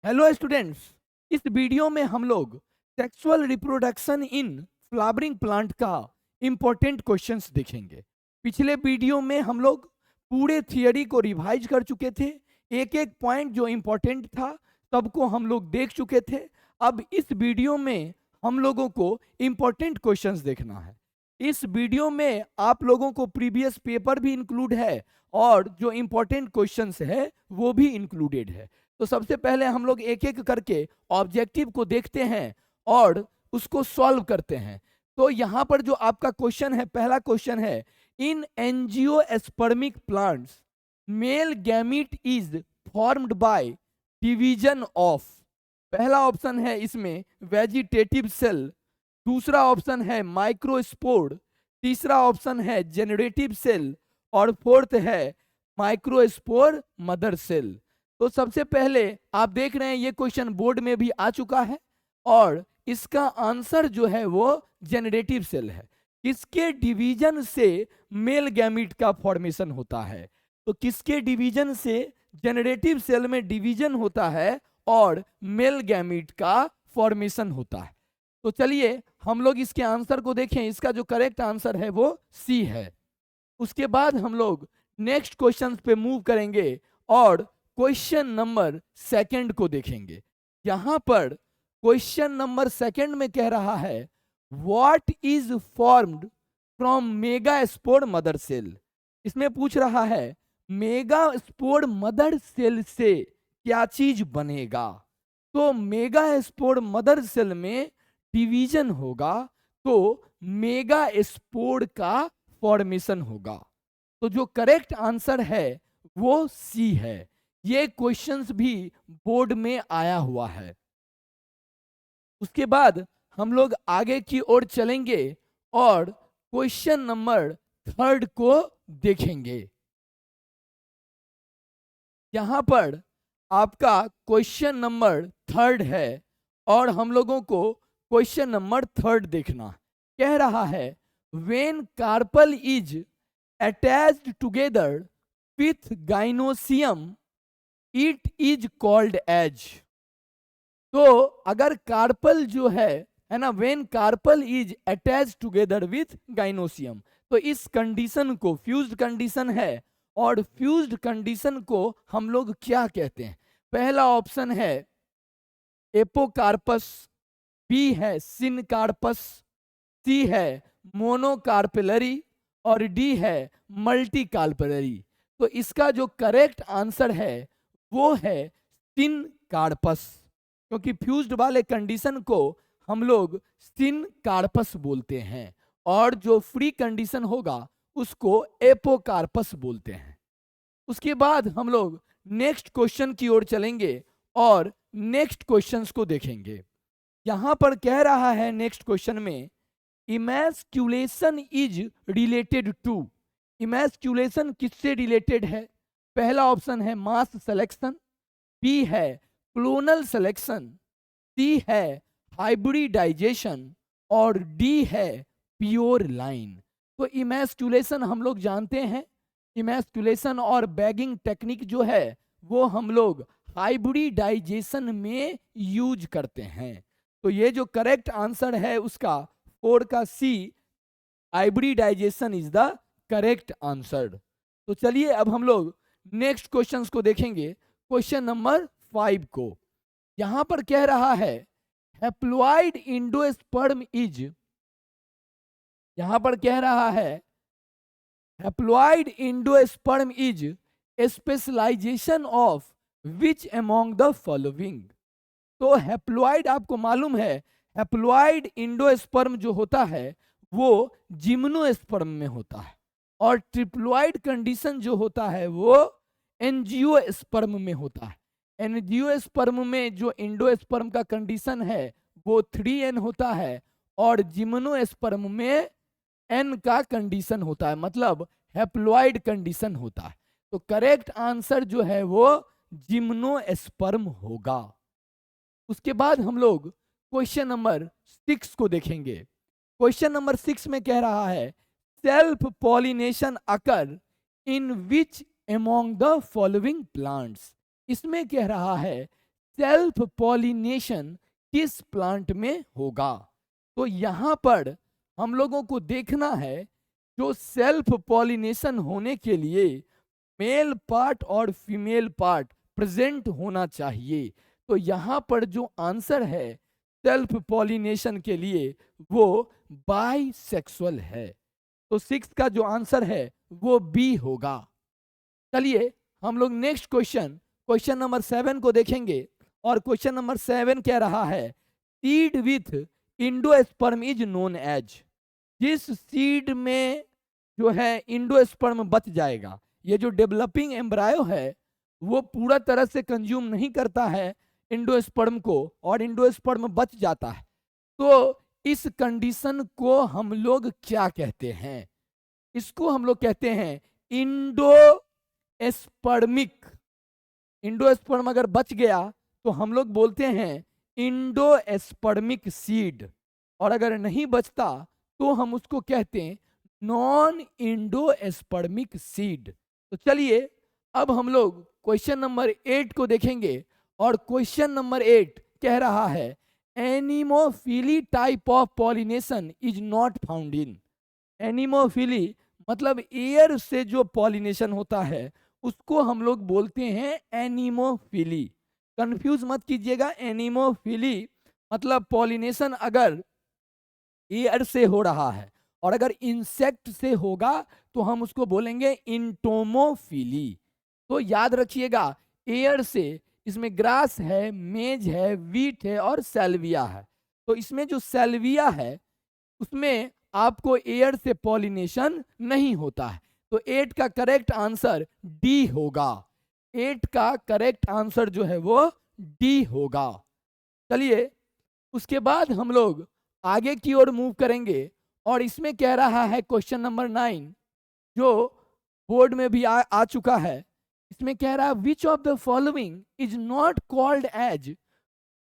Hello students. इस video में हम लोग sexual reproduction in flowering plant का इम्पोर्टेंट क्वेश्चंस देखेंगे। पिछले वीडियो में हम लोग पूरे थियरी को रिवाइज कर चुके थे। एक एक पॉइंट जो इम्पोर्टेंट था सबको हम लोग देख चुके थे। अब इस वीडियो में हम लोगों को इम्पोर्टेंट क्वेश्चंस देखना है। इस वीडियो में आप लोगों को प्रीवियस पेपर भी इंक्लूड है और जो इम्पोर्टेंट क्वेश्चंस है वो भी इंक्लूडेड है। तो सबसे पहले हम लोग एक एक करके ऑब्जेक्टिव को देखते हैं और उसको सॉल्व करते हैं। तो यहाँ पर जो आपका क्वेश्चन है, पहला क्वेश्चन है, in angiospermic plants male gamete is formed by division of. पहला ऑप्शन है इसमें वेजिटेटिव सेल, दूसरा ऑप्शन है माइक्रोस्पोर, तीसरा ऑप्शन है जेनरेटिव सेल और फोर्थ है माइक्रोस्पोर मदर सेल। तो सबसे पहले आप देख रहे हैं ये क्वेश्चन बोर्ड में भी आ चुका है और इसका आंसर जो है वो जेनरेटिव सेल है। किसके डिवीजन से मेल गैमीट का फॉर्मेशन होता है? तो किसके डिवीजन से? जेनरेटिव सेल में डिवीजन होता है और मेल गैमीट का फॉर्मेशन होता है। तो चलिए हम लोग इसके आंसर को देखें। इसका जो करेक्ट आंसर है वो सी है। उसके बाद हम लोग नेक्स्ट क्वेश्चन पे मूव करेंगे और क्वेश्चन नंबर सेकंड को देखेंगे। यहां पर क्वेश्चन नंबर सेकंड में कह रहा है what is formed from megaspore mother cell. इसमें पूछ रहा है मेगा स्पोर मदर सेल से क्या चीज बनेगा। तो मेगा स्पोर मदर सेल में डिवीजन होगा तो मेगा स्पोर का फॉर्मेशन होगा। तो जो करेक्ट आंसर है वो सी है। ये क्वेश्चंस भी बोर्ड में आया हुआ है। उसके बाद हम लोग आगे की ओर चलेंगे और क्वेश्चन नंबर थर्ड को देखेंगे। यहां पर आपका क्वेश्चन नंबर थर्ड है और हम लोगों को क्वेश्चन नंबर थर्ड देखना। कह रहा है when carpel is attached together with gynoecium it is called as. तो अगर कार्पल जो है ना, when carpel is attached together with gynoecium, तो इस कंडीशन को फ्यूज्ड कंडीशन है और फ्यूज्ड कंडीशन को हम लोग क्या कहते हैं? पहला ऑप्शन है एपोकार्पस, बी है सिनकार्पस, सी है मोनोकार्पेलरी और डी है मल्टीकार्पेलरी। तो इसका जो करेक्ट आंसर है वो है सिनकार्पस, क्योंकि फ्यूज्ड वाले कंडीशन को हम लोग सिनकार्पस बोलते हैं और जो फ्री कंडीशन होगा उसको एपोकार्पस बोलते हैं। उसके बाद हम लोग नेक्स्ट क्वेश्चन की ओर चलेंगे और नेक्स्ट क्वेश्चंस को देखेंगे। यहां पर कह रहा है नेक्स्ट क्वेश्चन में इमैस्क्यूलेशन इज रिलेटेड टू। इमैस्क्यूलेशन किससे रिलेटेड है? पहला ऑप्शन है मास सिलेक्शन, बी है क्लोनल सिलेक्शन, सी है हाइब्रिडाइजेशन और डी है प्योर लाइन। तो इमैस्क्यूलेशन हम लोग जानते हैं, इमैस्क्यूलेशन और बैगिंग टेक्निक जो है वो हम लोग हाइब्रिडाइजेशन में यूज करते हैं। तो ये जो करेक्ट आंसर है उसका 4 का C, hybridisation is the correct answer. तो चलिए अब हम लोग नेक्स्ट क्वेश्चंस को देखेंगे, क्वेश्चन नंबर 5 को। यहां पर कह रहा है हैप्लॉइड एंडोस्पर्म इज, यहां पर कह रहा है haploid endosperm is specialisation of which among the following. तो हैप्लॉइड आपको मालूम है, हैप्लॉइड एंडोस्पर्म जो होता है वो जिम्नोस्पर्म में होता है और ट्रिप्लॉइड कंडीशन जो होता है वो एंजियोस्पर्म में होता है। एंजियोस्पर्म में जो एंडोस्पर्म का कंडीशन है वो 3n होता है और जिम्नोस्पर्म में n का कंडीशन होता है, मतलब हैप्लॉइड कंडीशन होता है। तो करेक्ट आंसर जो है वो जिम्नोस्पर्म होगा। उसके बाद हम लोग क्वेश्चन नंबर 6 को देखेंगे। क्वेश्चन नंबर 6 में कह रहा है self pollination occur in which among the following plants. इसमें कह रहा है सेल्फ पॉलिनेशन किस प्लांट में होगा? तो यहां पर हम लोगों को देखना है जो सेल्फ पॉलिनेशन होने के लिए मेल पार्ट और फीमेल पार्ट प्रेजेंट होना चाहिए। तो यहां पर जो आंसर है सेल्फ पॉलिनेशन के लिए वो बाइसेक्सुअल है। तो 6 का जो आंसर है वो बी होगा। चलिए हम लोग नेक्स्ट क्वेश्चन नंबर 7 को देखेंगे। और क्वेश्चन नंबर 7 कह रहा है seed with endosperm is known as. जिस सीड में जो है इंडोस्पर्म बच जाएगा, ये जो डेवलपिंग एम्ब्रायो है वो पूरा तरह से कंज्यूम नहीं करता है इंडोस्पर्म को और इंडोस्पर्म बच जाता है, तो इस कंडीशन को हम लोग क्या कहते हैं? इसको हम लोग कहते हैं इंडोस्पर्मिक। इंडोस्पर्म अगर बच गया तो हम लोग बोलते हैं इंडोस्पर्मिक सीड, और अगर नहीं बचता तो हम उसको कहते हैं नॉन इंडोस्पर्मिक सीड। तो चलिए अब हम लोग क्वेश्चन नंबर 8 को देखेंगे। और क्वेश्चन नंबर 8 कह रहा है anemophily type of pollination is not found in. Anemophily मतलब एयर से जो पॉलिनेशन होता है उसको हम लोग बोलते हैं एनिमोफिली। कंफ्यूज मत कीजिएगा, एनिमोफिली मतलब पॉलिनेशन अगर एयर से हो रहा है और अगर इंसेक्ट से होगा तो हम उसको बोलेंगे इंटोमोफिली। तो याद रखिएगा एयर से इसमें ग्रास है, मेज है, वीट है और सेल्विया है। तो इसमें जो सेल्विया है उसमें आपको एयर से पॉलिनेशन नहीं होता है। तो 8 का करेक्ट आंसर डी होगा। 8 का करेक्ट आंसर जो है वो डी होगा। चलिए उसके बाद हम लोग आगे की ओर मूव करेंगे। और इसमें कह रहा है क्वेश्चन नंबर 9 जो बोर्ड में भी आ चुका है। इसमें कह रहा है which of the following is not called as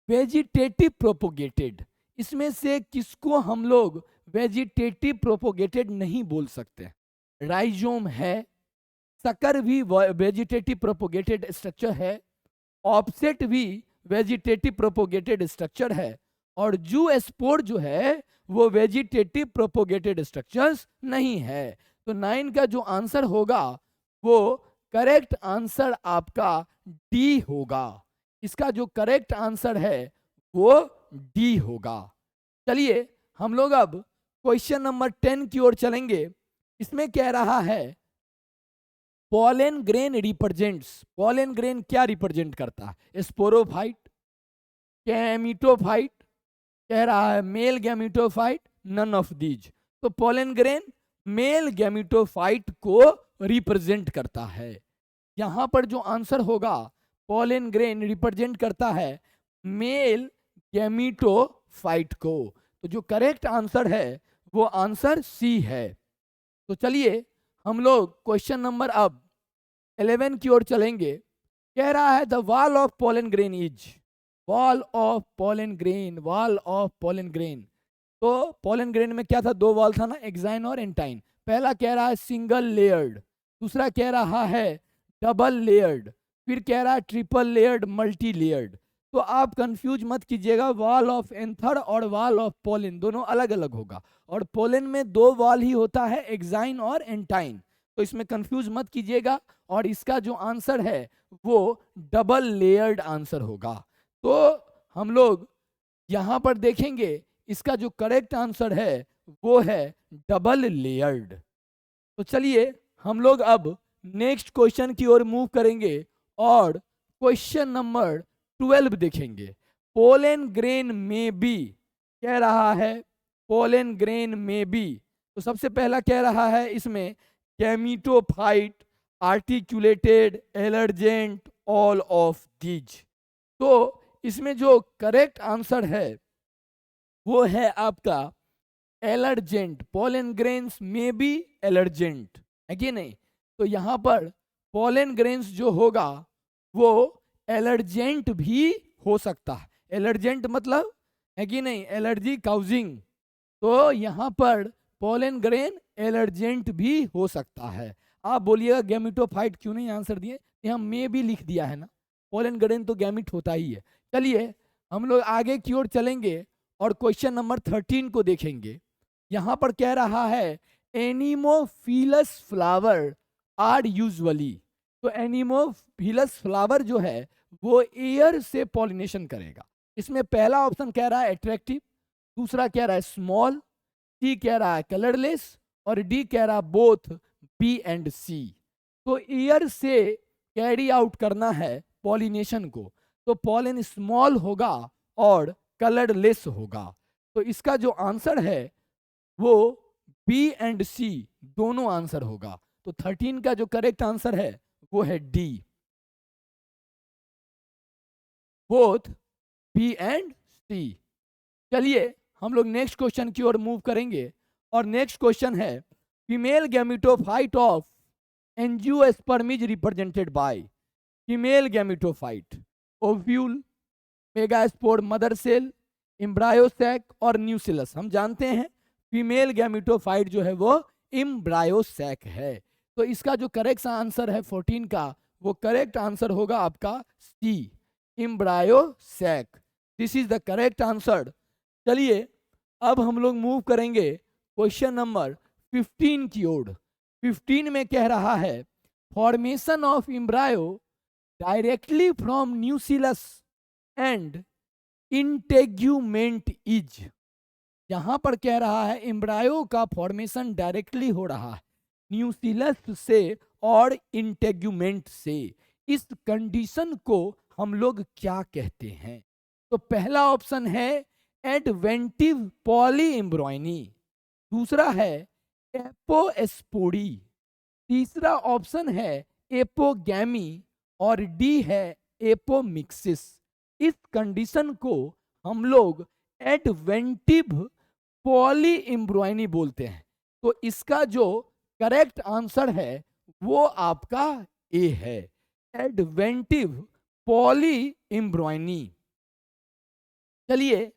vegetative propagated. इसमें से किसको हम लोग वेजिटेटिव प्रोपोगेटेड नहीं बोल सकते? राइजोम है, सकर भी वेजिटेटिव प्रोपोगेटेड स्ट्रक्चर है, ऑफसेट भी वेजिटेटिव प्रोपोगेटेड स्ट्रक्चर है, और जू स्पोर जो है वो वेजिटेटिव प्रोपोगेटेड स्ट्रक्चर्स नहीं है। तो 9 का जो आंसर होगा वो करेक्ट आंसर आपका डी होगा। इसका जो करेक्ट आंसर है वो डी होगा। चलिए हम लोग अब क्वेश्चन नंबर 10 की ओर चलेंगे। इसमें कह रहा है pollen grain represents. Pollen grain क्या रिप्रेजेंट करता है? स्पोरोफाइट, गैमीटोफाइट, कह रहा है male gametophyte, none of these. तो पॉलन ग्रेन मेल गैमीटोफाइट को रिप्रेजेंट करता है। यहां पर जो आंसर होगा पॉलन ग्रेन रिप्रेजेंट करता है मेल गैमीटोफाइट को। तो जो करेक्ट आंसर है वो आंसर सी है। तो चलिए हम लोग क्वेश्चन नंबर अब 11 की ओर चलेंगे। कह रहा है the wall of pollen grain is. Wall of pollen grain, wall of pollen grain. तो पॉलन ग्रेन में क्या था? 2 वॉल था ना, एक्साइन और एंटाइन। पहला कह रहा है सिंगल लेयर्ड, दूसरा कह रहा है डबल लेयर्ड, फिर कह रहा है ट्रिपल लेयर्ड, मल्टी लेयर्ड। तो आप कंफ्यूज मत कीजिएगा, वॉल ऑफ एंथर और वॉल ऑफ पोलन दोनों अलग अलग होगा, और पोलन में 2 वॉल ही होता है, एक्साइन और एंटाइन। तो इसमें कंफ्यूज मत कीजिएगा, और इसका जो आंसर है वो डबल लेयर्ड आंसर होगा। तो हम लोग यहां पर देखेंगे इसका जो करेक्ट आंसर है वो है डबल लेयर्ड। तो चलिए हम लोग अब नेक्स्ट क्वेश्चन की ओर मूव करेंगे और क्वेश्चन नंबर 12 देखेंगे। पोलन ग्रेन में बी, कह रहा है पोलन ग्रेन में बी। तो सबसे पहला कह रहा है इसमें gametophyte, articulated, allergen, all of these. तो इसमें जो करेक्ट आंसर है वो है आपका एलर्जेंट। पोलन ग्रेन्स में बी एलर्जेंट है कि नहीं? तो यहां पर पोलन ग्रेन्स जो होगा वो एलर्जेंट भी हो सकता है। एलर्जेंट मतलब है कि नहीं, एलर्जी काउजिंग। तो यहां पर पोलन ग्रेन एलर्जेंट भी हो सकता है। आप बोलिएगा गैमीटोफाइट क्यों नहीं आंसर दिए? यहाँ में भी लिख दिया है ना, पोलन ग्रेन तो गैमिट होता ही है। चलिए हम लोग आगे की ओर चलेंगे और क्वेश्चन नंबर 13 को देखेंगे। यहाँ पर कह रहा है एनिमोफिलस फ्लावर आर यूजुअली, तो एनिमोफिलस फ्लावर जो है वो एयर से पॉलिनेशन करेगा। इसमें पहला ऑप्शन कह रहा है अट्रैक्टिव, दूसरा कह रहा है स्मॉल, सी कह रहा है कलरलेस और डी कह रहा है बोथ बी एंड सी। तो एयर से कैरी आउट करना है पॉलिनेशन को, तो पॉलन स्मॉल होगा और कलरलेस होगा। तो इसका जो आंसर है वो बी एंड सी दोनों आंसर होगा। तो 13 का जो करेक्ट आंसर है वो है डी, बोथ बी एंड सी। चलिए हम लोग नेक्स्ट क्वेश्चन की ओर मूव करेंगे और नेक्स्ट क्वेश्चन है female gametophyte of angiosperm is represented by. Female gametophyte ovule, megaspore mother cell, embryo sac और न्यूसिलस। हम जानते हैं फीमेल गैमेटोफाइट जो है वो एम्ब्रायोसैक है। तो इसका जो करेक्ट आंसर है 14 का, वो करेक्ट आंसर होगा आपका C, embryo sac. This is the correct answer. चलिए अब हम लोग मूव करेंगे क्वेश्चन नंबर 15 की ओर। 15 में कह रहा है formation of embryo directly from न्यूसिलस and integument is. यहां पर कह रहा है एम्ब्रायो का फॉर्मेशन डायरेक्टली हो रहा है न्यूसिलस से और इंटेग्यूमेंट से। इस कंडीशन को हम लोग क्या कहते हैं? तो पहला ऑप्शन है एडवेंटिव पॉली एम्ब्रॉयनी, दूसरा है एपोस्पोरी, तीसरा ऑप्शन है एपोगैमी और डी है एपोमिक्सिस। इस कंडीशन को हम लोग एडवेंटिव पॉली एम्ब्रॉयनी बोलते हैं। तो इसका जो करेक्ट आंसर है वो आपका ए है, एडवेंटिव पॉली एम्ब्रॉयनी। चलिए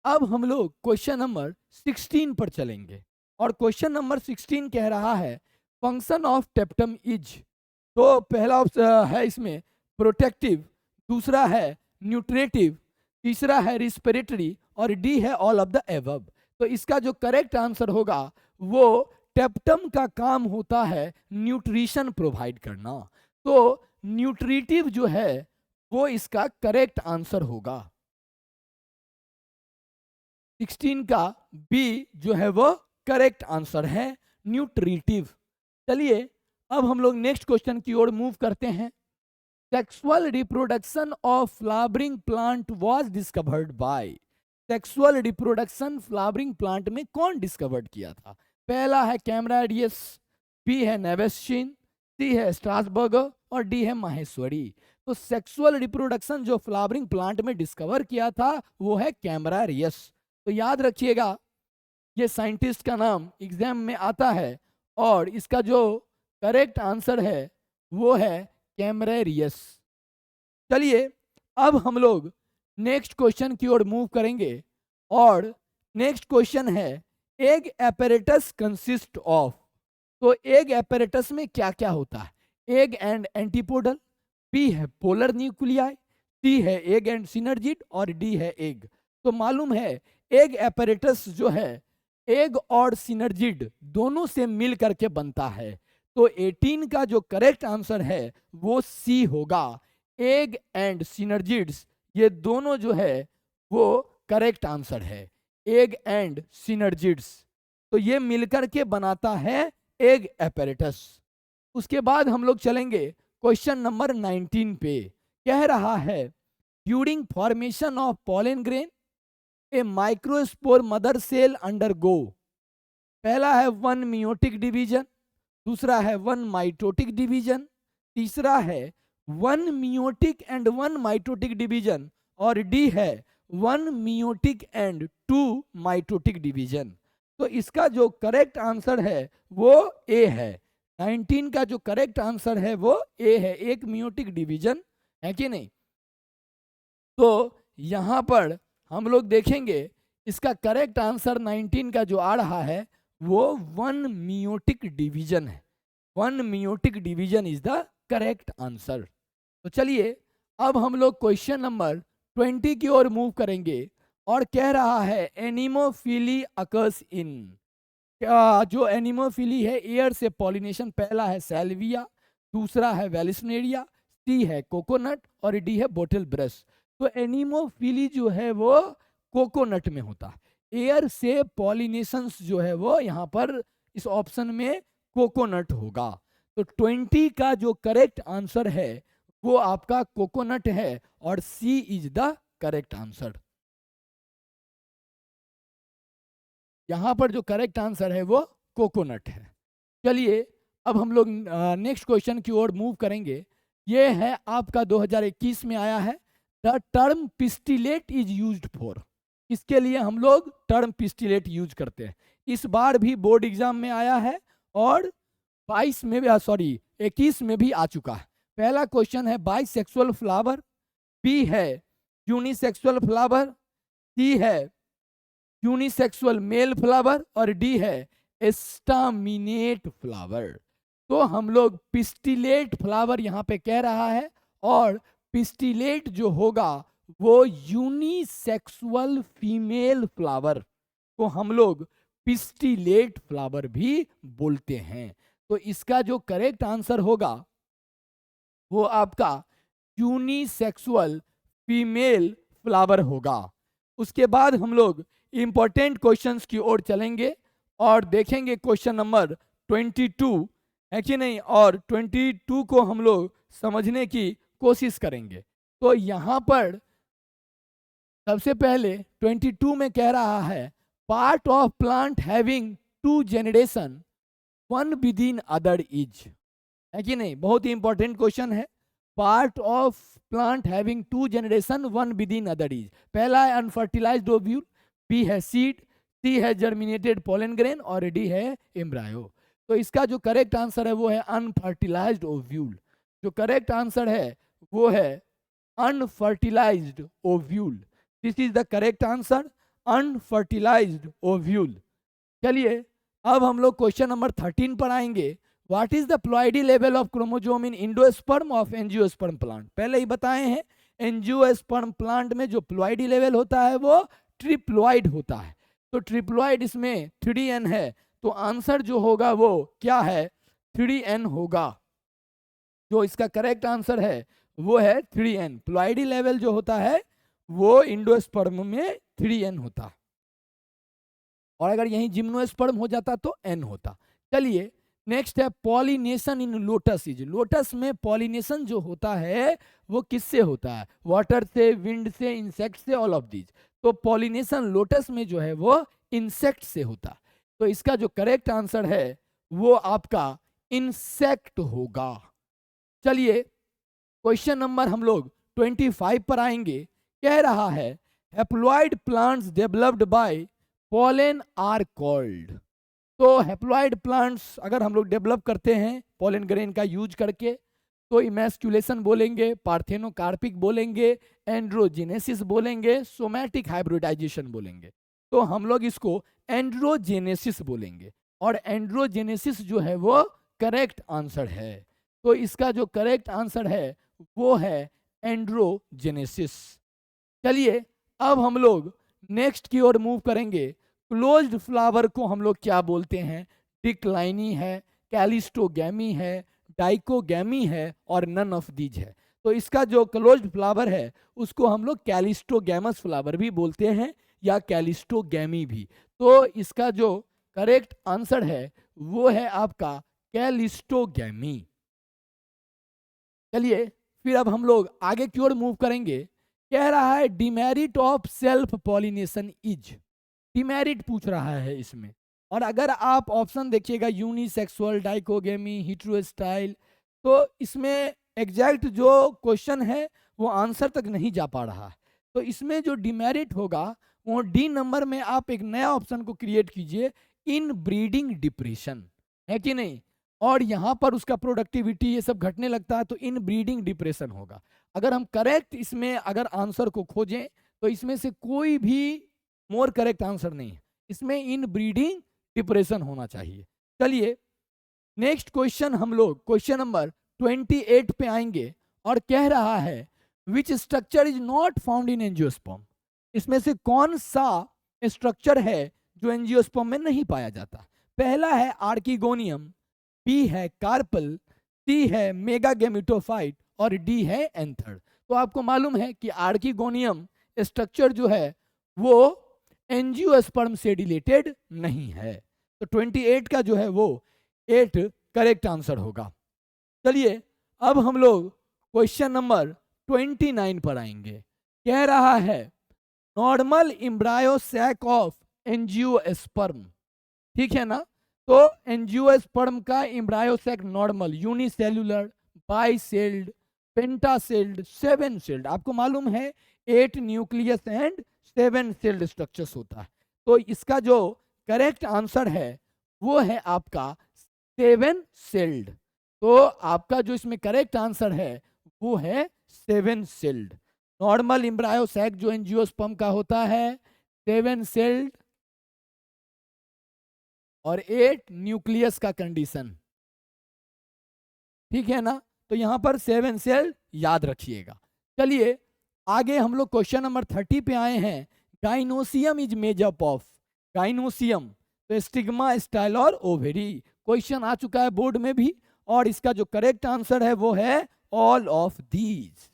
अब हम लोग क्वेश्चन नंबर 16 पर चलेंगे और क्वेश्चन नंबर 16 कह रहा है फंक्शन ऑफ टेप्टम इज। तो पहला ऑप्शन है इसमें प्रोटेक्टिव, दूसरा है न्यूट्रेटिव, तीसरा है रिस्पिरेटरी और डी है ऑल ऑफ द एबव। तो इसका जो करेक्ट आंसर होगा वो टेप्टम का काम होता है न्यूट्रिशन प्रोवाइड करना। तो न्यूट्रिटिव जो है वो इसका करेक्ट आंसर होगा। 16 का बी जो है वो करेक्ट आंसर है, न्यूट्रिटिव। चलिए अब हम लोग नेक्स्ट क्वेश्चन की ओर मूव करते हैं। Sexual reproduction of flowering plant was discovered bye. Sexual reproduction flowering plant में कौन डिस्कवर्ड किया था? पहला है कैमराडियस, बी है नेवेस्चिन, सी है स्ट्रासबर्गर और डी है माहेश्वरी। तो सेक्सुअल रिप्रोडक्शन जो फ्लावरिंग प्लांट में डिस्कवर किया था वो है कैमरारियस। तो याद रखिएगा ये साइंटिस्ट का नाम एग्जाम में आता है और इसका जो करेक्ट आंसर है वो है कैमरारियस। चलिए अब हम लोग नेक्स्ट क्वेश्चन की ओर मूव करेंगे और नेक्स्ट क्वेश्चन है एग एपैरेटस कंसिस्ट ऑफ। तो एग एपैरेटस में क्या क्या होता है? एग एंड एंटीपोडल, बी है पोलर न्यूक्लियाई, सी है एग एंड सिनर्जिड और डी है एग। तो मालूम है एग एपैरेटस जो है एग और सिनर्जिड दोनों से मिल करके बनता है। तो 18 का जो करेक्ट आंसर है वो सी होगा, एग एंड सिनर्जिड्स ये दोनों जो है वो करेक्ट आंसर है, एग एंड सिनर्जिड्स। तो ये मिलकर के बनाता है एग एपैरेटस। उसके बाद हम लोग चलेंगे क्वेश्चन नंबर 19 पे। कह रहा है during formation of pollen grain a microspore mother cell undergo. पहला है 1 मियोटिक डिवीजन, दूसरा है 1 माइटोटिक डिवीजन, तीसरा है 1 मियोटिक एंड 1 माइटोटिक डिवीजन और डी है 1 मियोटिक एंड 2 माइटोटिक डिवीजन। तो इसका जो करेक्ट आंसर है वो ए है। 19 का जो करेक्ट आंसर है वो ए है, एक मियोटिक डिवीजन है कि नहीं? तो यहां पर हम लोग देखेंगे इसका करेक्ट आंसर 19 का जो आ रहा है वो 1 मियोटिक डिवीजन है। 1 meiotic division is the correct answer. तो चलिए अब हम लोग क्वेश्चन नंबर 20 की ओर मूव करेंगे और कह रहा है एनिमोफिली अकर्स इन। जो एनिमोफिली है एयर से पॉलिनेशन, पहला है सैल्विया, दूसरा है वेलिस्नेरिया, सी है कोकोनट और डी है बोटल ब्रश। तो एनिमोफिली जो है वो कोकोनट में होता है। एयर से पॉलिनेशन जो है वो यहाँ पर इस ऑप्शन में कोकोनट होगा। तो 20 का जो करेक्ट आंसर है वो आपका कोकोनट है और सी इज द करेक्ट आंसर। यहां पर जो करेक्ट आंसर है वो कोकोनट है। चलिए अब हम लोग नेक्स्ट क्वेश्चन की ओर मूव करेंगे। ये है आपका 2021 में आया है, the term pistillate is used for. इसके लिए हम लोग टर्म पिस्टिलेट यूज करते हैं। इस बार भी बोर्ड एग्जाम में आया है और 22 में भी 21 में भी आ चुका है। पहला क्वेश्चन है बाइसेक्सुअल फ्लावर, बी है यूनिसेक्सुअल फ्लावर, सी है यूनिसेक्सुअल मेल फ्लावर और डी है एस्टामिनेट फ्लावर। तो हम लोग पिस्टिलेट फ्लावर यहाँ पे कह रहा है और पिस्टिलेट जो होगा वो यूनिसेक्सुअल फीमेल फ्लावर को हम लोग पिस्टिलेट फ्लावर भी बोलते हैं। तो इसका जो करेक्ट आंसर होगा वो आपका यूनिसेक्सुअल फीमेल फ्लावर होगा। उसके बाद हम लोग इंपॉर्टेंट क्वेश्चंस की ओर चलेंगे और देखेंगे क्वेश्चन नंबर 22 है कि नहीं, और 22 को हम लोग समझने की कोशिश करेंगे। तो यहाँ पर सबसे पहले 22 में कह रहा है part of plant having 2 generation one with in other is, है कि नहीं। बहुत ही इंपॉर्टेंट क्वेश्चन है। Part of plant having 2 generation one with in other is, पहला है अनफर्टिलाइज्ड ओव्यूल, बी है सीड, सी है जर्मिनेटेड पोलन ग्रेन और डी है एम्ब्रायो। तो इसका जो करेक्ट आंसर है वो है अनफर्टिलाइज्ड ओव्यूल। जो करेक्ट आंसर है वो है unfertilised ovule. This is the correct answer, unfertilised ovule. चलिए अब हम लोग क्वेश्चन नंबर 13 पर आएंगे। What is the ploidy level of chromosome in endosperm of angiosperm plant. पहले ही बताए हैं एंजियोस्पर्म प्लांट में जो प्लॉइडी लेवल होता है वो ट्रिप्लॉइड होता है। तो ट्रिप्लॉइड इसमें 3n है, तो आंसर जो होगा वो क्या है 3n होगा। जो इसका करेक्ट आंसर है वो है 3n। प्लॉइडी लेवल जो होता है वो एंडोस्पर्म में 3n होता, और अगर यहीं जिम्नोस्पर्म हो जाता तो n होता। चलिए नेक्स्ट है pollination in lotus is. Lotus में पॉलिनेशन जो होता है वो किससे होता है, वाटर से, विंड से, इंसेक्ट से, ऑल ऑफ दीज। तो पॉलिनेशन लोटस में जो है वो इंसेक्ट से होता। तो इसका जो करेक्ट आंसर है वो आपका इंसेक्ट होगा। चलिए क्वेश्चन नंबर हम लोग 25 पर आएंगे। कह रहा है haploid plants developed by pollen are called. तो हैप्लॉइड प्लांट्स अगर हम लोग डेवलप करते हैं पोलन ग्रेन का यूज करके तो इमैस्कुलेशन बोलेंगे, पार्थेनोकार्पिक बोलेंगे, एंड्रोजेनेसिस बोलेंगे, सोमैटिक हाइब्रिडाइजेशन बोलेंगे। तो हम लोग इसको एंड्रोजेनेसिस बोलेंगे और एंड्रोजेनेसिस जो है वो करेक्ट आंसर है। तो इसका जो करेक्ट आंसर है वो है एंड्रोजेनेसिस। चलिए अब हम लोग नेक्स्ट की ओर मूव करेंगे। क्लोज्ड फ्लावर को हम लोग क्या बोलते हैं, डिक्लाइनी है, कैलिस्टोगैमी है, डाइकोगैमी है और नन ऑफ दीज है। तो इसका जो क्लोज्ड फ्लावर है उसको हम लोग कैलिस्टोगैमस फ्लावर भी बोलते हैं या कैलिस्टोगैमी भी। तो इसका जो करेक्ट आंसर है वो है आपका कैलिस्टोगैमी। चलिए फिर अब हम लोग आगे की ओर मूव करेंगे। कह रहा है demerit of self pollination is. Demerit पूछ रहा है इसमें, और अगर आप ऑप्शन देखिएगा यूनिसेक्सुअल, डाइकोगेमी, हेटेरोस्टाइल, तो इसमें एग्जैक्ट जो क्वेश्चन है वो आंसर तक नहीं जा पा रहा है। तो इसमें जो डिमेरिट होगा वो डी नंबर में आप एक नया ऑप्शन को क्रिएट कीजिए, इन ब्रीडिंग डिप्रेशन, है कि नहीं। और यहाँ पर उसका प्रोडक्टिविटी ये सब घटने लगता है तो इन ब्रीडिंग डिप्रेशन होगा। अगर हम करेक्ट इसमें अगर आंसर को खोजें तो इसमें से कोई भी मोर करेक्ट आंसर नहीं है, इसमें इन ब्रीडिंग डिप्रेशन होना चाहिए। चलिए नेक्स्ट क्वेश्चन हम लोग क्वेश्चन नंबर 28 पे आएंगे और कह रहा है which structure is not found in angiosperm, इसमें से कौन सा स्ट्रक्चर है जो एंजियोस्पर्म में नहीं पाया जाता? पहला है आर्किगोनियम, बी है कार्पल, सी है मेगागेमिटोफाइट और डी है एंथर। तो आपको मालूम है कि आर्किगोनियम स्ट्रक्चर जो है वो एंजियोस्पर्म से रिलेटेड नहीं है। तो 28 का जो है वो 8 करेक्ट आंसर होगा। चलिए अब हम लोग क्वेश्चन नंबर 29 पर आएंगे। कह रहा है normal embryo sac of angiosperm, ठीक है ना? तो एंजियोस्पर्म का embryo sac normal, unicellular, bicelled, pentacelled, 7 celled, आपको मालूम है 8 न्यूक्लियस एंड 7 सेल्ड स्ट्रक्चर्स होता है। तो इसका जो करेक्ट आंसर है वो है आपका 7 सेल्ड। तो आपका जो इसमें करेक्ट आंसर है वो है 7 सेल्ड। नॉर्मल एम्ब्रायो सैक जो एंजियोस्पर्म का होता है 7 सेल्ड और 8 न्यूक्लियस का कंडीशन, ठीक है ना? तो यहां पर 7 सेल याद रखिएगा। चलिए आगे हम लोग क्वेश्चन नंबर 30 पे आए हैं। Gynoecium is made up of, gynoecium तो स्टिग्मा, स्टाइल और ओवेरी। क्वेश्चन आ चुका है बोर्ड में भी, और इसका जो करेक्ट आंसर है वो है ऑल ऑफ दीज।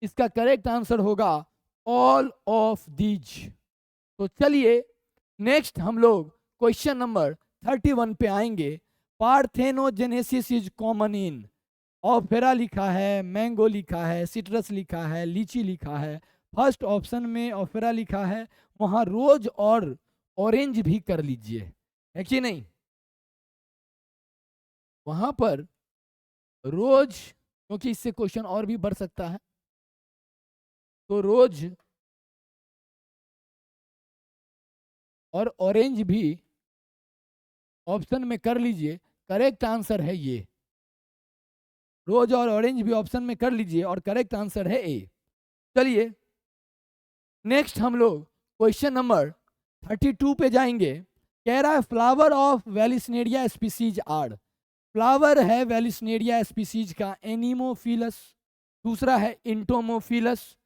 इसका करेक्ट आंसर होगा ऑल ऑफ दीज। तो चलिए नेक्स्ट हम लोग क्वेश्चन नंबर 31 पे आएंगे। पार्थेनोजेनेसिस इज कॉमन इन, ऑफेरा लिखा है, मैंगो लिखा है, सिट्रस लिखा है, लीची लिखा है। फर्स्ट ऑप्शन में ऑफेरा लिखा है, वहां रोज और ऑरेंज भी कर लीजिए, है कि नहीं? वहां पर रोज, क्योंकि इससे क्वेश्चन और भी बढ़ सकता है, तो रोज और ऑरेंज भी ऑप्शन में कर लीजिए। करेक्ट आंसर है ये, रोज और ऑरेंज भी ऑप्शन में कर लीजिए और करेक्ट आंसर है ए। चलिए नेक्स्ट हम लोग क्वेश्चन नंबर 32 पे जाएंगे। कह रहा है flower of Vallisneria species are, flower है वेलिस्नेरिया स्पीसीज का एनिमोफिलस, दूसरा है इंटोमोफिलस,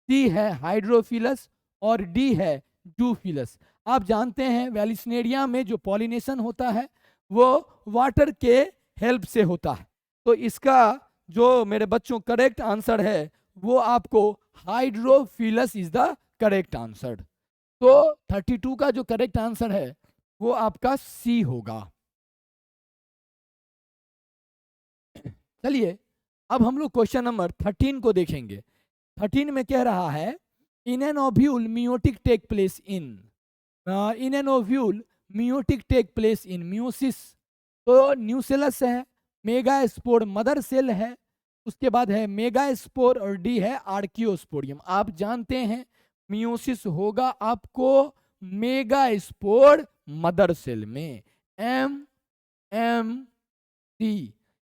सी है हाइड्रोफिलस और डी है जूफिलस। आप जानते हैं वेलिस्नेरिया में जो पॉलिनेशन होता है वो वाटर के हेल्प से होता है। तो इसका जो मेरे बच्चों करेक्ट आंसर है वो आपको hydrophilous is the correct answer. तो 32 का जो करेक्ट आंसर है वो आपका सी होगा। चलिए अब हम लोग क्वेश्चन नंबर 13 को देखेंगे। 13 में कह रहा है in an ovule meiotic take place in, in an ovule meiotic take place in meiosis. तो न्यूसेलस है, मेगा स्पोर मदर सेल है, उसके बाद है मेगा स्पोर और डी है आर्कियोस्पोरियम। आप जानते हैं मियोसिस होगा आपको मेगा स्पोर मदर सेल में, MMC,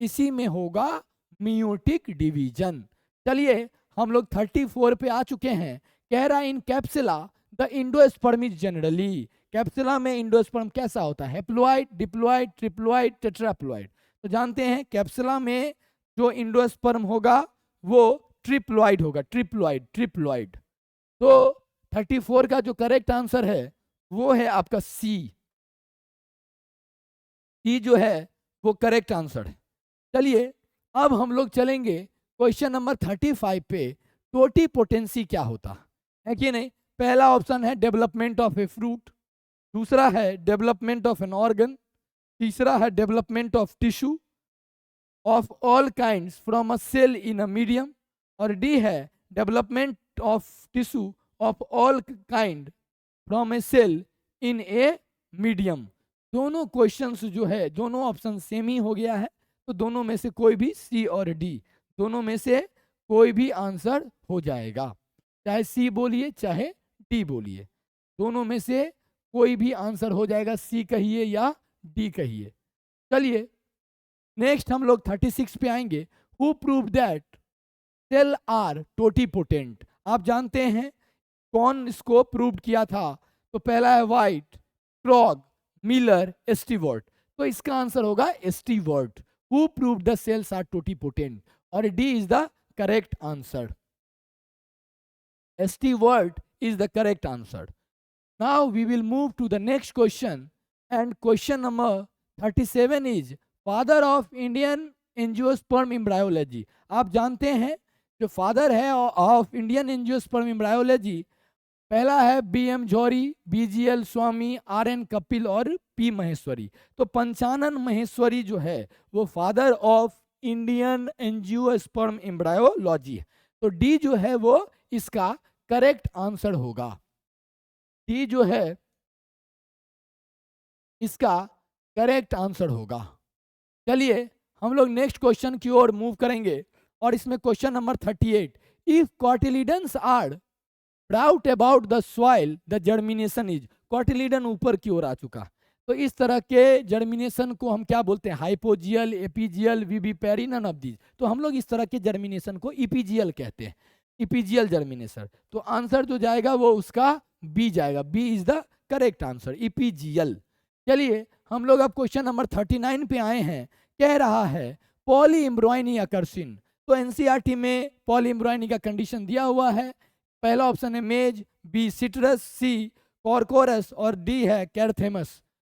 इसी में होगा मियोटिक डिवीजन। चलिए हम लोग 34 पे आ चुके हैं। कह रहा है इन कैप्सुला द इंडोस्पर्म इज जनरली, कैप्सुला में इंडोस्पर्म कैसा होता है? Haploid, diploid, triploid, tetraploid. तो जानते हैं कैप्सुला में जो इंडोस्पर्म होगा वो ट्रिप्लॉइड होगा, ट्रिप्लॉइड, ट्रिप्लॉइड। तो 34 का जो करेक्ट आंसर है वो है आपका सी, सी जो है वो करेक्ट आंसर है। चलिए अब हम लोग चलेंगे क्वेश्चन नंबर 35 पे। टोटीपोटेंसी क्या होता है कि नहीं? पहला ऑप्शन है डेवलपमेंट ऑफ ए फ्रूट, दूसरा है डेवलपमेंट ऑफ एन ऑर्गन, तीसरा है development of tissue of all kinds from a cell in a medium, और डी है development of tissue of all kind from a cell in a medium. दोनों questions जो है, दोनों ऑप्शन सेम ही हो गया है, तो दोनों में से कोई भी, सी और डी, दोनों में से कोई भी आंसर हो जाएगा। चाहे सी बोलिए चाहे डी बोलिए, दोनों में से कोई भी आंसर हो जाएगा, सी कहिए या डी कहिए। चलिए नेक्स्ट हम लोग 36 पे आएंगे। Who prove that cell are totipotent, आप जानते हैं कौन इसको प्रूव किया था? तो पहला है वाइट, क्लॉग, मिलर, स्टीवर्ट। तो इसका आंसर होगा Stewart. Who prove the cells are totipotent, और D is the correct answer. Stewart is the correct answer. Now we will move to the next question, and question number 37 is father of Indian angiosperm embryology. आप जानते हैं जो father है of Indian angiosperm embryology, पहला है B M Johri, B G L Swami, R N Kapil और P Maheshwari. तो पंचानन महेश्वरी जो है वो father of Indian angiosperm embryology है. तो डी जो है वो इसका करेक्ट आंसर होगा. डी जो है इसका करेक्ट आंसर होगा. चलिए हम लोग नेक्स्ट क्वेश्चन की ओर मूव करेंगे, और इसमें question number 38, if cotyledons are doubt about the soil the germination is. Cotyledon ऊपर की ओर आ चुका, तो इस तरह के जर्मिनेशन को हम क्या बोलते हैं? Hypogeal, epigeal, vivipary, none of these. तो हम लोग इस तरह के जर्मिनेशन को इपीजियल कहते हैं, इपीजियल जर्मिनेशन. तो आंसर जो जाएगा वो उसका बी जाएगा. B is the correct answer, epigeal. चलिए हम लोग अब क्वेश्चन नंबर 39 पे आए हैं. कह रहा है पॉली एम्ब्रॉयनी अकर्सिन. तो एनसीईआरटी में पॉली एम्ब्रॉयनी का कंडीशन दिया हुआ है. पहला ऑप्शन है मेज, बी सिट्रस, सी कॉर्कोरस और डी है कैर्थेमस.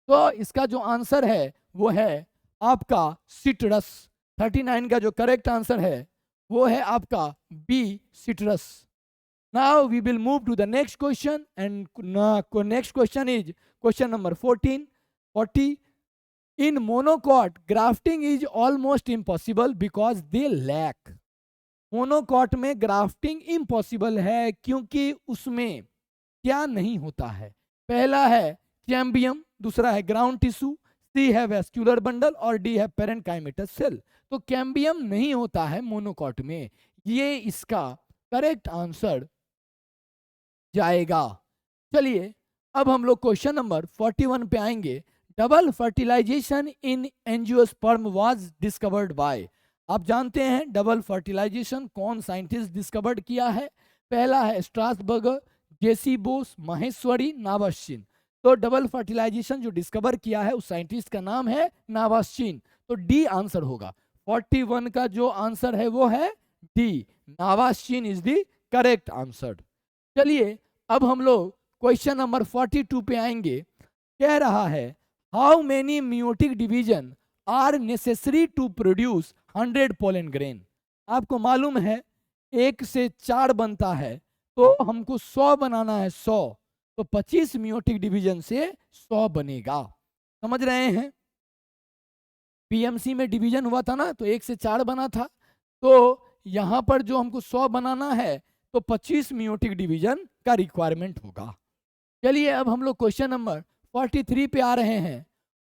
तो इसका जो आंसर है वो है आपका सिट्रस. 39 का जो करेक्ट आंसर है वो है आपका B citrus. Now we will move to the next question, and next question is question number 40. In monocot, grafting is almost impossible because they lack. Monocot में ग्राफ्टिंग इम्पॉसिबल है क्योंकि उसमें क्या नहीं होता है? पहला है कैम्बियम, दूसरा है ग्राउंड टिश्यू, सी है वेस्क्यूलर बंडल और डी है पेरेन्काइमेटस सेल. तो कैम्बियम नहीं होता है मोनोकॉट में, ये इसका करेक्ट आंसर जाएगा. चलिए अब हम लोग क्वेश्चन नंबर 41 पे आएंगे. Double fertilization in angiosperm was discovered by. आप जानते हैं डबल फर्टिलाइजेशन कौन साइंटिस्ट डिस्कवर्ड किया है? पहला है Strasburger, J C Bose, Maheshwari, Nawaschin. तो डबल फर्टिलाइजेशन जो डिस्कवर किया है उस साइंटिस्ट का नाम है नावाश्चिन. तो डी आंसर होगा. 41 का जो आंसर है वो है D, Nawaschin is the correct answer. चलिए अब हम लोग क्वेश्चन नंबर 42 पे आएंगे. कह रहा है how many meiotic division are necessary to produce 100 pollen grain. आपको मालूम है 1 से 4 बनता है, तो हमको 100 बनाना है 100, तो 25 मियोटिक डिवीजन से 100 बनेगा. समझ रहे हैं? पीएमसी में डिवीजन हुआ था ना, तो 1 से 4 बना था. तो यहां पर जो हमको 100 बनाना है तो 25 मियोटिक डिवीजन का रिक्वायरमेंट होगा. चलिए अब हम लोग क्वेश्चन नंबर 43 पे आ रहे हैं.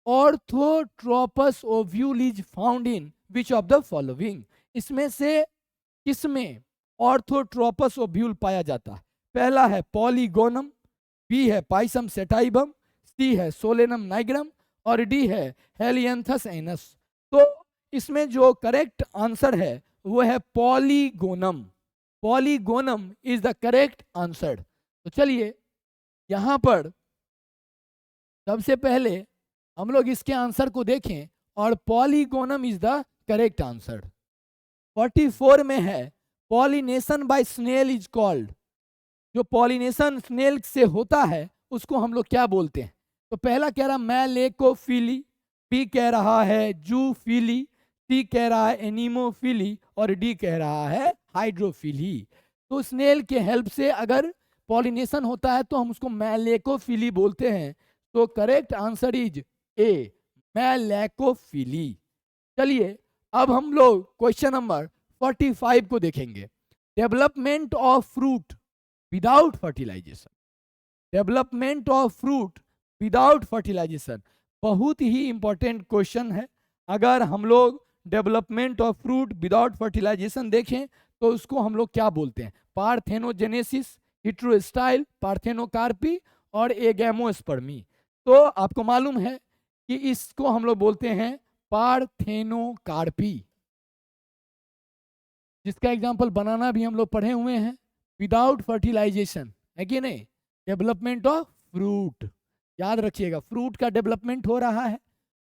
Orthotropous ovule is found in which of the following. इसमें से किसमें ऑर्थोट्रोपस ओव्यूल पाया जाता है? पहला है पॉलीगोनम, बी है पाइसम सेटाइबम, सी है सोलेनम नाइग्रम और डी है हेलियंथस एनस. तो इसमें जो करेक्ट आंसर है वो है polygonum. Polygonum is the correct answer. तो चलिए यहां पर सबसे पहले हम लोग इसके आंसर को देखें, और polygonum is the correct answer. 44 में है pollination by snail is called. जो पॉलिनेशन स्नेल से होता है उसको हम लोग क्या बोलते हैं? तो पहला कह रहा मैलेकोफिली, बी कह रहा है जूफिली, सी कह रहा है एनीमोफिली और डी कह रहा है हाइड्रोफिली. तो स्नेल के हेल्प से अगर पॉलिनेशन होता है तो हम उसको मैलेकोफिली बोलते हैं. तो correct answer is A, malacophily. चलिए अब हम लोग क्वेश्चन नंबर 45 को देखेंगे. Development of fruit without fertilization. Development of fruit without fertilization बहुत ही इंपॉर्टेंट क्वेश्चन है. अगर हम लोग development of fruit without fertilization देखें तो उसको हम लोग क्या बोलते हैं? पार्थेनोजेनेसिस, हिट्रोस्टाइल, पार्थेनोकार्पी और एगैमोस्पर्मी. तो आपको मालूम है कि इसको हम लोग बोलते हैं पार्थेनोकार्पी, जिसका एग्जांपल बनाना भी हम लोग पढ़े हुए हैं. विदाउट फर्टिलाइजेशन है कि नहीं? डेवलपमेंट ऑफ फ्रूट, याद रखिएगा फ्रूट का डेवलपमेंट हो रहा है.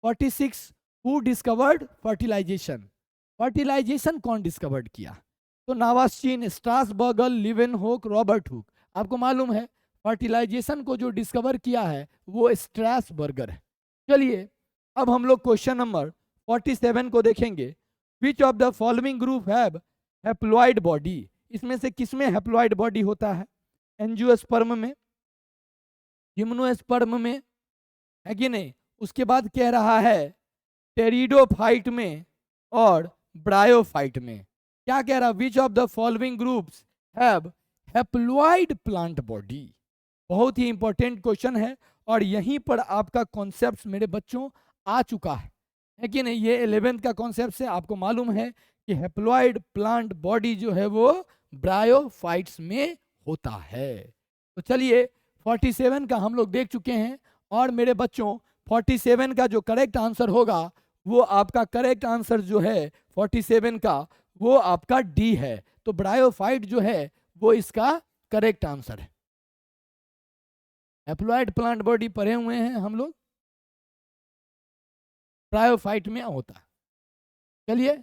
46 हु डिस्कवर्ड फर्टिलाइजेशन. फर्टिलाइजेशन कौन डिस्कवर्ड किया? तो नावास्चिन, स्ट्रासबर्गर, लिवेनहोक, रॉबर्ट हुक। आपको मालूम है फर्टिलाइजेशन को जो डिस्कवर किया है वो स्ट्रासबर्गर है। चलिए अब हम लोग क्वेश्चन नंबर 47 को देखेंगे। विच of the following group have haploid body? इसमें से किसमें हैप्लॉइड बॉडी होता है? एंजियोस्पर्म में, जिम्नोस्पर्म में, है कि नहीं? उसके बाद कह रहा है टेरिडोफाइट में और ब्रायोफाइट में। क्या कह रहा? विच of the following groups have haploid plant body? बहुत ही इंपॉर्टेंट क्वेश्चन है और यहीं पर आपका कॉन्सेप्ट मेरे बच्चों आ चुका है कि नहीं? ये 11th का कॉन्सेप्ट है। आपको मालूम है कि हैप्लॉइड प्लांट बॉडी जो है वो ब्रायोफाइट्स में होता है। तो चलिए 47 का हम लोग देख चुके हैं और मेरे बच्चों 47 का जो करेक्ट आंसर होगा वो आपका करेक्ट आंसर जो है 47 का वो आपका डी है। तो ब्रायोफाइट जो है वो इसका करेक्ट आंसर है। हैप्लॉइड प्लांट बॉडी पढ़े हुए हैं हम लोग, ब्रायोफाइट में होता है। चलिए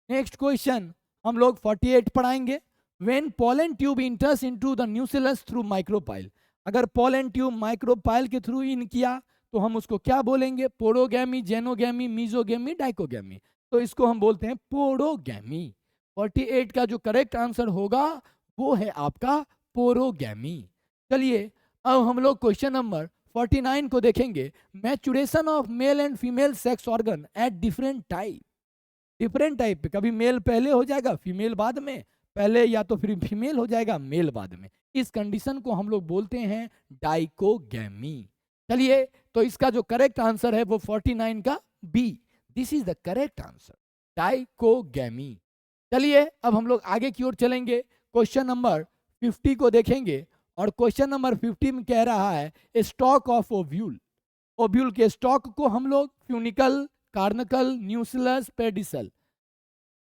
नेक्स्ट क्वेश्चन हम लोग 48 पढ़ाएंगे। When pollen tube enters into the nucleus through micropyle. अगर पोलन ट्यूब माइक्रोपाइल के थ्रू इन किया तो हम उसको क्या बोलेंगे? Porogamy, xenogamy, mesogamy, dichogamy. तो इसको हम बोलते हैं पोरोगैमी। 48 का जो करेक्ट आंसर होगा वो है आपका पोरोगैमी। चलिए अब हम लोग क्वेश्चन नंबर 49 को देखेंगे। Maturation of male and female sex organ at different type. Different type पे कभी मेल पहले हो जाएगा फीमेल बाद में, पहले या तो फिर फीमेल हो जाएगा मेल बाद में। इस कंडीशन को हम लोग बोलते हैं डाइकोगैमी। चलिए तो इसका जो करेक्ट आंसर है वो 49 का B. This is the correct answer, dichogamy. चलिए अब हम लोग आगे की ओर चलेंगे। क्वेश्चन नंबर 50 को देखेंगे और क्वेश्चन नंबर 50 में कह रहा है स्टॉक ऑफ ओव्यूल। ओव्यूल के स्टॉक को हम लोग फ्यूनिकल, कार्नकल, न्यूक्लियस, पेडिसल।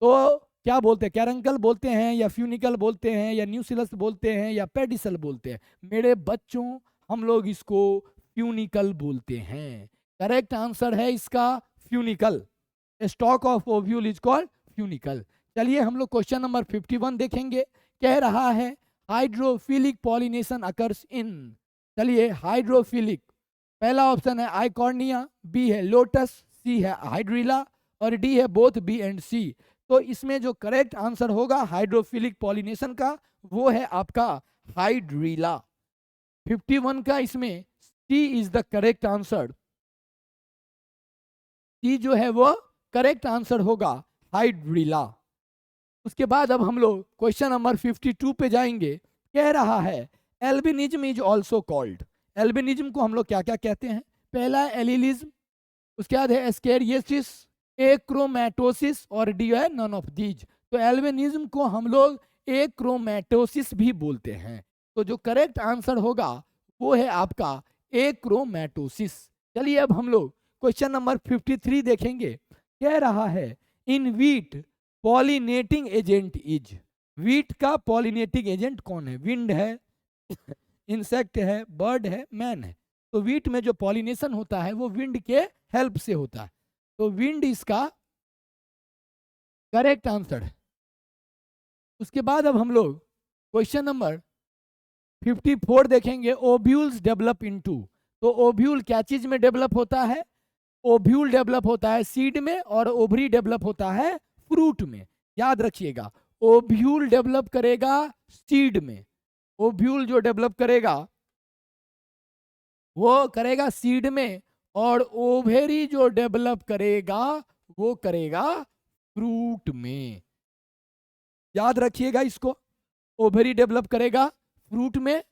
तो क्या बोलते हैं? कैरंकल बोलते हैं या फ्यूनिकल बोलते हैं या न्यूक्लियस बोलते हैं या पेडिसल बोलते हैं? मेरे बच्चों हम लोग इसको फ्यूनिकल बोलते हैं। करेक्ट आंसर है इसका funicle. Stock of ovule is called funicle. चलिए हम लोग क्वेश्चन नंबर 51 देखेंगे। कह रहा है हाइड्रोफिलिक पॉलिनेशन अकर्स इन। चलिए हाइड्रोफिलिक, पहला ऑप्शन है आइकॉर्निया, बी है लोटस, सी है हाइड्रिला और डी है बोथ बी एंड सी। तो इसमें जो करेक्ट आंसर होगा हाइड्रोफिलिक पॉलिनेशन का वो है आपका हाइड्रिला। 51 का इसमें सी इज द करेक्ट आंसर। सी जो है वो करेक्ट आंसर होगा हाइड्रिला। उसके बाद अब हम लोग क्वेश्चन नंबर 52 पे जाएंगे। कह रहा है albinism is also called. Albinism को हम लोग क्या क्या कहते हैं? पहला एलिलिज्म, उसके बाद है एस्केरियसिस, एक्रोमैटोसिस और डी है नन ऑफ दीज। तो एल्बिनिज्म को हम लोग एक्रोमैटोसिस भी बोलते हैं। तो जो करेक्ट आंसर होगा वो है आपका एक्रोमैटोसिस। चलिए अब हम लोग क्वेश्चन नंबर 53 देखेंगे। कह रहा है इन wheat pollinating agent is. Wheat का पॉलिनेटिंग एजेंट कौन है? विंड है, इंसेक्ट है, बर्ड है, मैन है। तो वीट में जो पॉलिनेशन होता है वो विंड के हेल्प से होता है। तो विंड इसका करेक्ट आंसर है। उसके बाद अब हम लोग क्वेश्चन नंबर 54 देखेंगे। Ovules develop into. तो ओव्यूल क्या चीज में डेवलप होता है? ओव्यूल डेवलप होता है सीड में और ओवरी डेवलप होता है फ्रूट में। याद रखिएगा ओव्यूल डेवलप करेगा सीड में, ओव्यूल जो डेवलप करेगा वो करेगा सीड में और ओवेरी जो डेवलप करेगा वो करेगा फ्रूट में। याद रखिएगा इसको, ओवेरी डेवलप करेगा फ्रूट में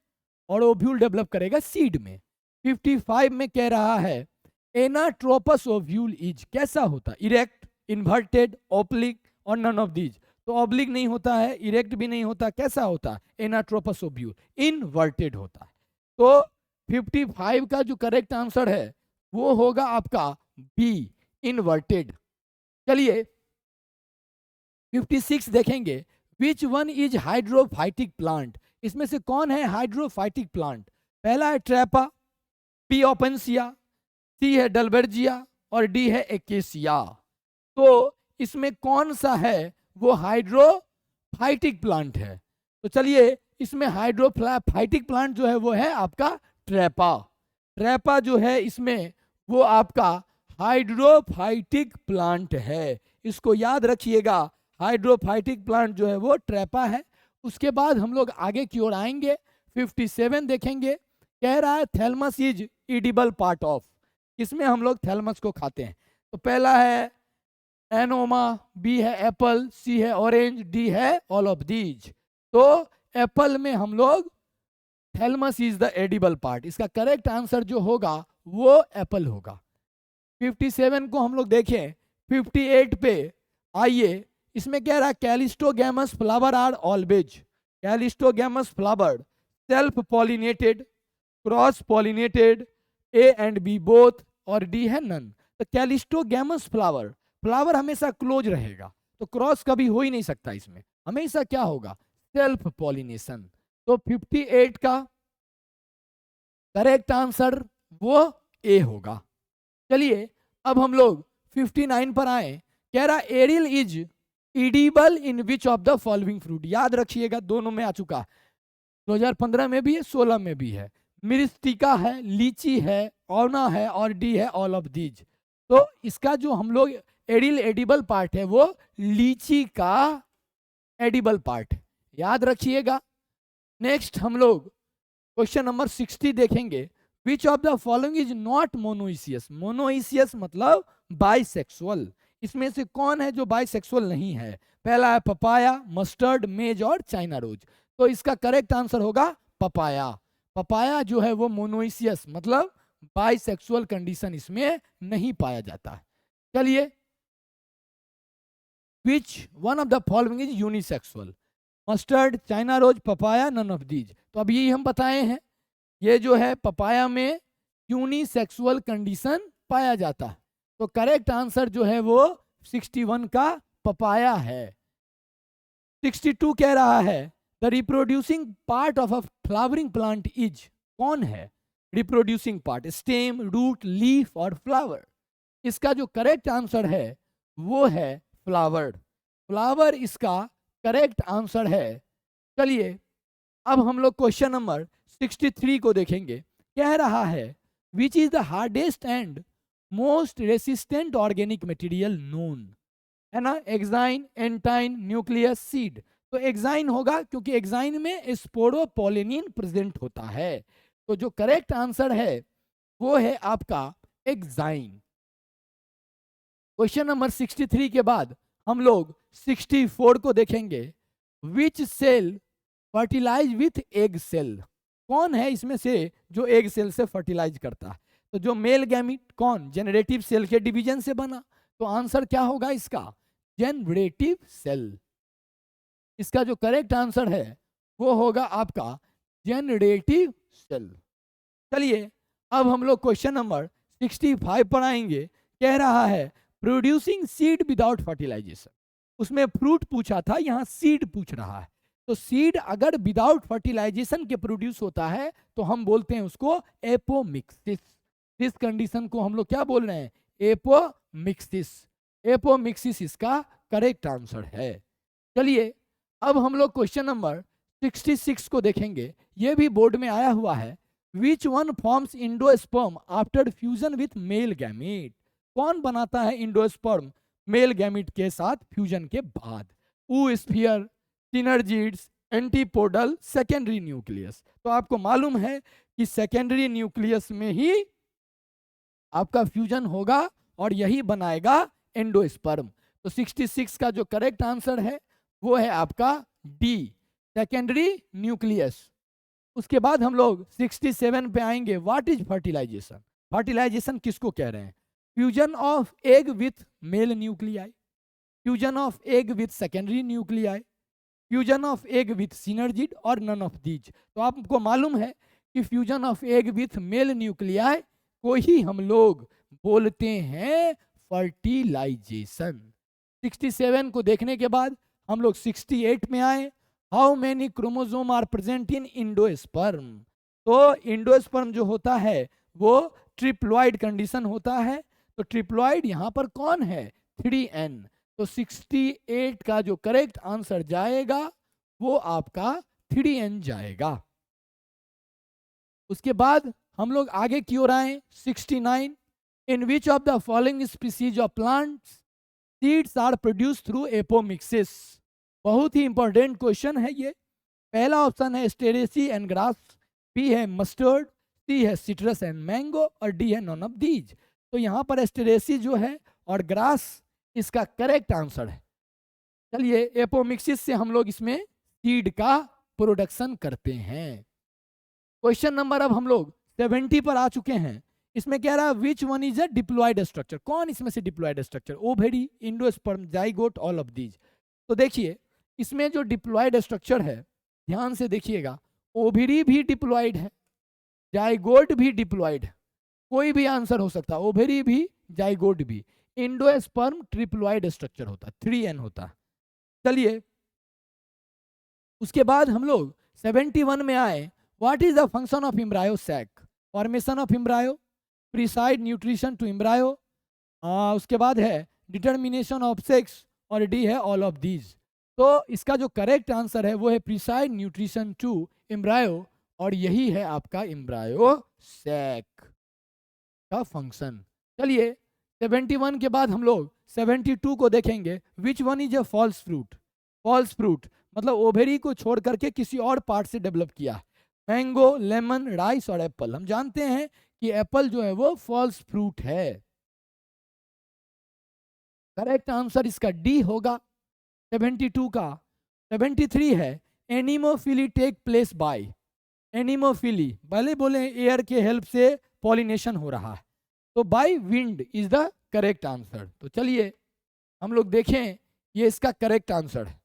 और ओव्यूल डेवलप करेगा सीड में। 55 में कह रहा है एनाट्रोपस ओव्यूल इज। कैसा होता? इरेक्ट, इन्वर्टेड, ओब्लिक और नन ऑफ दीज। तो ऑब्लिक नहीं होता है, इरेक्ट भी नहीं होता। कैसा होता? एनाट्रोपस ओव्यूल इनवर्टेड होता है। तो 55 का जो करेक्ट आंसर है वो होगा आपका बी, इनवर्टेड। चलिए 56 देखेंगे। Which one is hydrophytic plant. इसमें से कौन है हाइड्रोफाइटिक प्लांट? पहला है ट्रैपा, बी ओपेंसिया, सी है डलबर्जिया और डी है एकेसिया। तो इसमें कौन सा है वो फाइटिक प्लांट है। तो चलिए इसमें हाइड्रोफाइटिक प्लांट जो है वो है आपका ट्रैपा। ट्रैपा जो है इसमें वो आपका हाइड्रोफाइटिक प्लांट है, इसको याद रखिएगा। हाइड्रोफाइटिक प्लांट जो है वो ट्रैपा है। उसके बाद हम लोग आगे की ओर आएंगे, 57 देखेंगे। कह रहा है thalamus is edible part of, इसमें हम लोग थैलमस को खाते हैं। तो पहला है एनोमा, बी है एप्पल, सी है ऑरेंज, डी है ऑल ऑफ दीज। तो एप्पल में हम लोग thalamus is the edible part, इसका करेक्ट आंसर जो होगा वो एप्पल होगा। 57 को हम लोग देखें, 58 पे आइए। इसमें कह रहा है cleistogamous flower are always, cleistogamous flower self pollinated, cross pollinated, A and B both, और डी है नन। तो कैलिस्टोगैमस फ्लावर, फ्लावर हमेशा क्लोज रहेगा, तो क्रॉस कभी हो ही नहीं सकता, इसमें हमेशा क्या होगा, सेल्फ पॉलिनेशन। तो 58 का करेक्ट आंसर वो ए होगा। चलिए अब हम लोग 59 पर आए। कह रहा aryl is edible in which of the following fruit, याद रखिएगा दोनों में आ चुका, 2015 में भी है, 16 में भी है। मिरिस्टिका है, लीची है, औना है, और डी है ऑल ऑफ दीज। तो इसका जो हम लोग एडिल एडिबल पार्ट है वो लीची का एडिबल पार्ट, याद रखिएगा। नेक्स्ट हम लोग क्वेश्चन नंबर 60 देखेंगे। विच of the following is not monoecious, monoecious मतलब बाइसेक्सुअल, इसमें से कौन है जो बाइसेक्सुअल नहीं है। पहला है पपाया, मस्टर्ड, मेज और चाइना रोज। तो इसका करेक्ट आंसर होगा पपाया। पपाया जो है वो मोनोइसियस मतलब बाइसेक्सुअल कंडीशन इसमें नहीं पाया जाता। चलिए which one of the following is unisexual, mustard, China rose, papaya, none of these. तो अब यही हम बताए हैं, ये जो है पपाया में यूनिसेक्सुअल कंडीशन पाया जाता है। तो करेक्ट आंसर जो है वो 61 का पपाया है। 62 कह रहा है the reproducing part of a flowering plant is, कौन है reproducing part, stem, root, leaf और फ्लावर। इसका जो करेक्ट आंसर है वो है फ्लावर, फ्लावर इसका करेक्ट आंसर है। चलिए अब हम लोग क्वेश्चन नंबर 63 को देखेंगे। कह रहा है which is the hardest and most resistant organic material known, है ना, एक्साइन, एंटाइन, न्यूक्लियस, सीड। तो एक्साइन होगा क्योंकि एक्साइन में स्पोरोपोलेनिन प्रेजेंट होता है। तो जो करेक्ट आंसर है वो है आपका एक्साइन। क्वेश्चन नंबर 63 के बाद हम लोग 64 को देखेंगे। Which cell fertilize with egg cell, कौन है इसमें से जो एग सेल से फर्टिलाइज करता है। तो जो मेल गैमीट कौन, जेनरेटिव सेल के डिवीजन से बना। तो आंसर क्या होगा इसका, जेनरेटिव सेल। इसका जो करेक्ट आंसर है वो होगा आपका जेनरेटिव सेल। चलिए अब हम लोग क्वेश्चन नंबर 65 पर आएंगे। कह रहा है प्रोड्यूसिंग सीड विदाउट फर्टिलाइजेशन, उसमें फ्रूट पूछा था, यहाँ सीड पूछ रहा है। तो सीड अगर विदाउट फर्टिलाइजेशन के प्रोड्यूस होता है तो हम बोलते हैं उसको एपोमिक्सिस। इस कंडीशन को हम लोग क्या बोल रहे हैं, एपोमिक्सिस। एपोमिक्सिस इसका करेक्ट आंसर है। चलिए अब हम लोग क्वेश्चन नंबर 66 को देखेंगे, ये भी बोर्ड में आया हुआ है। Which one forms endosperm after fusion with male gamete, कौन बनाता है इंडोस्पर्म मेल गैमीट के साथ फ्यूजन के बाद। oosphere, synergids, antipodal, secondary nucleus. तो आपको मालूम है कि सेकेंडरी न्यूक्लियस में ही आपका फ्यूजन होगा और यही बनाएगा एंडोस्पर्म। तो 66 का जो करेक्ट आंसर है वो है आपका डी, सेकेंडरी न्यूक्लियस। उसके बाद हम लोग 67 पे आएंगे। व्हाट इज फर्टिलाइजेशन, फर्टिलाइजेशन किसको कह रहे हैं। Fusion of egg with mail nuclei, fusion of egg with secondary nuclei, fusion of egg with synergid और नन ऑफ दीज। तो आपको मालूम है कि fusion of egg with mail nuclei को ही हम लोग बोलते हैं फर्टिलाइजेशन। 67 को देखने के बाद हम लोग 68 में आए। How many chromosome are present in endosperm. तो इंडोस्पर्म जो होता है वो ट्रिप्लॉइड कंडीशन होता है। तो ट्रिप्लॉइड यहाँ पर कौन है, 3n। तो 68 का जो करेक्ट आंसर जाएगा वो आपका 3n जाएगा। उसके बाद हम लोग आगे की ओर आए 69, in which of the following species of plants seeds are produce through apomixis. बहुत ही इंपॉर्टेंट क्वेश्चन है ये। पहला ऑप्शन है स्टेरेसी एंड ग्रास, बी है मस्टर्ड, सी है सिट्रस एंड मैंगो और डी है नॉन ऑफ दीज। तो यहाँ पर स्टेरेसी जो है और ग्रास इसका करेक्ट आंसर है। चलिए एपोमिक्सिस से हम लोग इसमें सीड का प्रोडक्शन करते हैं। क्वेश्चन नंबर अब हम लोग 70 पर आ चुके हैं। इसमें कह रहा है which one is a diploid structure, कौन इसमें से diploid structure, ovary, endosperm, zygote, all of these. तो देखिए इसमें जो डिप्लॉयड स्ट्रक्चर है ध्यान से देखिएगा, ओवेरी भी डिप्लॉयड है, जाइगोट भी डिप्लॉयड है, कोई भी आंसर हो सकता है, ओवेरी भी जाइगोट भी। इंडोस्पर्म ट्रिप्लॉयड स्ट्रक्चर होता है, 3n होता है। चलिए उसके बाद हम लोग 71 में आए, what is the function of embryo sac, formation of embryo, provide nutrition to embryo, उसके बाद है डिटर्मिनेशन ऑफ सेक्स और डी है ऑल ऑफ दीज। तो इसका जो करेक्ट आंसर है वो है प्रिसाइड न्यूट्रिशन टू एम्ब्रायो और यही है आपका एम्ब्रायो सैक का फंक्शन। चलिए 71 के बाद हम लोग 72 को देखेंगे, which one is a false fruit, false fruit मतलब ओवेरी को छोड़ करके किसी और पार्ट से डेवलप किया है। मैंगो, लेमन, राइस और एप्पल। हम जानते हैं कि एप्पल जो है वो फॉल्स फ्रूट है। करेक्ट आंसर इसका डी होगा 72 का। 73 है, anemophily take place by, anemophily पहले बोले एयर के हेल्प से पॉलिनेशन हो रहा है, तो by wind is the correct answer. तो चलिए हम लोग देखें ये इसका करेक्ट आंसर है।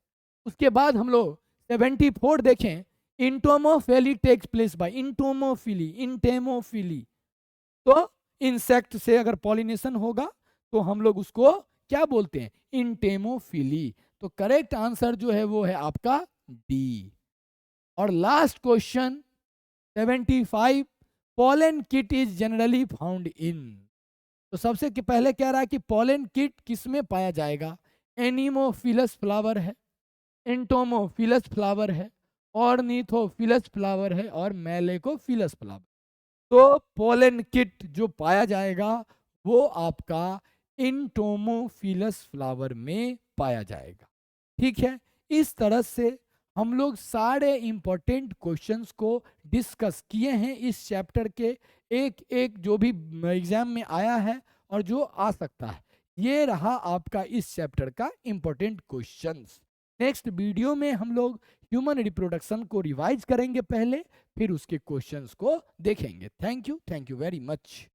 उसके बाद हम लोग 74 देखें, इंटोमोफिली टेक्स प्लेस बाय, इंटोमोफिली, इंटेमोफिली तो इंसेक्ट से अगर पॉलिनेशन होगा तो हम लोग उसको क्या बोलते हैं, इंटेमोफिली। तो करेक्ट आंसर जो है वो है आपका डी। और last question 75, pollen kit is generally found in. तो सबसे पहले कह रहा है कि पॉलन किट किस में पाया जाएगा, एनिमोफिलस फ्लावर है, एंटोमोफिलस फ्लावर है, ऑर्निथोफिलस फ्लावर है और मैलेकोफिलस फ्लावर। तो पोलन किट जो पाया जाएगा वो आपका इंटोमोफिलस फ्लावर में पाया जाएगा। ठीक है, इस तरह से हम लोग सारे इंपॉर्टेंट क्वेश्चंस को डिस्कस किए हैं इस चैप्टर के, एक एक जो भी एग्जाम में आया है और जो आ सकता है। ये रहा आपका इस चैप्टर का इंपॉर्टेंट क्वेश्चंस। नेक्स्ट वीडियो में हम लोग ह्यूमन रिप्रोडक्शन को रिवाइज करेंगे पहले, फिर उसके क्वेश्चंस को देखेंगे। Thank you very much.